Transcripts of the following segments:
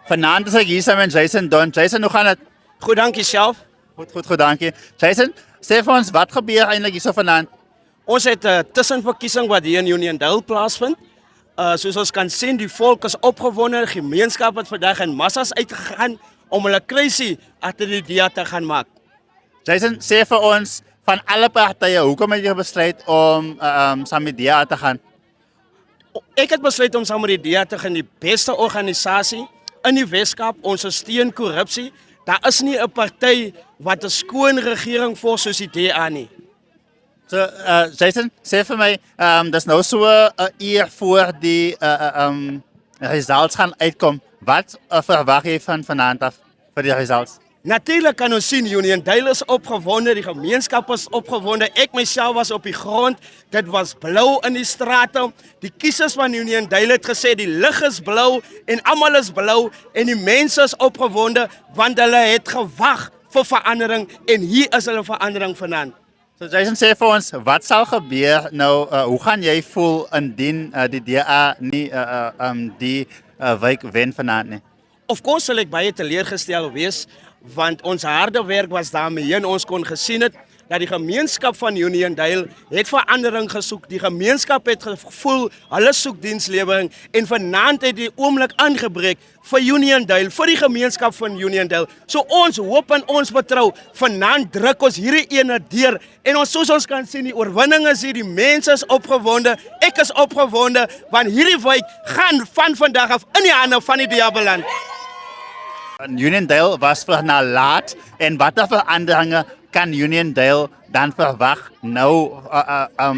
Vanaand is ek hier saam met Jason Don. Jason, hoe gaan dit? Goed, dankie self. Goed, dankie. Jason, sê vir ons, wat gebeur eintlik hierso vanaand? Ons het 'n tussenverkiesing wat hier in Uniondale plaasvind. Soos ons kan sien, die volk is opgewonde, die gemeenskap het vandag in massas uitgegaan om hulle kruisie agter die DA te gaan maak. Jason, sê vir ons, van alle partye, hoekom het jy besluit om saam met DA te gaan? Ek het besluit om saam met die DA te gaan, die beste organisasie in die Weskaap, ons steun korrupsie. Daar is nie 'n party wat 'n skoon regering volg soos die DA nie. So, Jason, sê vir my, dis nou so 'n uur voor die results gaan uitkom. Wat verwag jy van vanaand af vir die results? Natuurlik kan ons sien Uniondale is opgewonde, die gemeenskap is opgewonde. Ek myself was op die grond. Dit was blou in die strate. Die kiesers van Uniondale het gesê die lig is blou en almal is blou en die mense is opgewonde want hulle het gewag vir verandering en hier is hulle verandering vanaand. So Jason, sê vir ons, wat sal gebeur nou, hoe gaan jy voel indien die DA nie die wijk wen vanaand nie? Of course sal ek baie teleurgestel wees want ons harde werk was daarmee en ons kon gesien het dat die gemeenskap van Uniondale het verandering gesoek. Die gemeenskap het gevoel hulle soek dienslewering en vanaand het die oomblik aangebreek vir Uniondale, vir die gemeenskap van Uniondale. So ons hoop en ons vertrou, vanaand druk ons hierdie ene deur en ons soos ons kan sien die oorwinning is hier, die mense is opgewonde, ek is opgewonde want hierdie wijk gaan van vandag af in die hande van die DA beland. Uniondale was vir laat en watter veranderinge kan Uniondale dan verwag nou,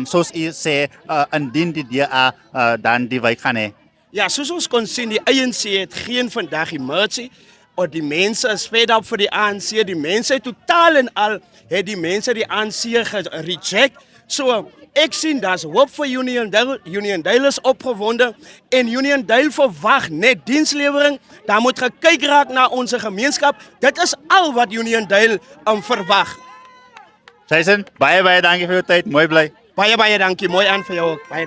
soos u sê, indien die DA dan die wijk gaan hê? Ja, soos ons kon sien, die ANC het geen vandag emergency, of die mense is fed up vir die ANC, die mense totaal en al het die mense die ANC gereject. So, ek sien daar's hoop vir Uniondale is opgewonde en Uniondale verwag net dienslewering. Daar moet gekyk raak na ons gemeenskap. Dit is al wat Uniondale verwag. Jason, baie dankie vir jou tyd. Mooi bly. Baie dankie. Mooi aan vir jou ook. Baie